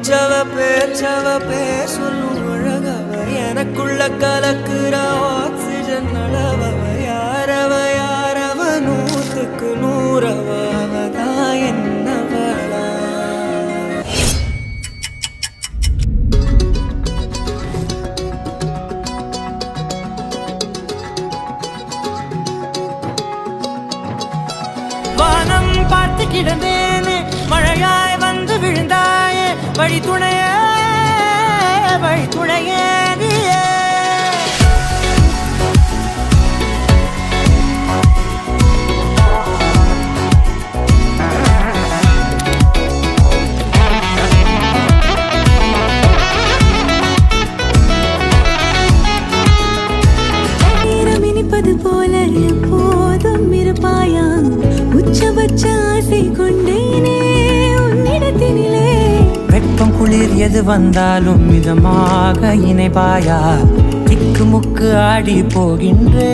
பேச்சவ பேர் சொல்லும் அழகவ எனக்குள்ள கலக்குற ஆக்சிஜன் அளவவ யாரவ நூத்துக்கு நூறவதான் என்னவளா வானம் பார்த்து கிடந்தேனே மழையாய் வந்து விழுந்தாயே வழி துணையே நீயே இனிப்பது போல எப்போதும் இருப்பாயா உச்சபட்ச ஆசை கொண்டேனே உன்னிடத்தினிலே வெப்பம் குளிர் எது வந்தாலும் மிதமாக இணைப்பாயா திக்கு முக்கு ஆடி போகின்றே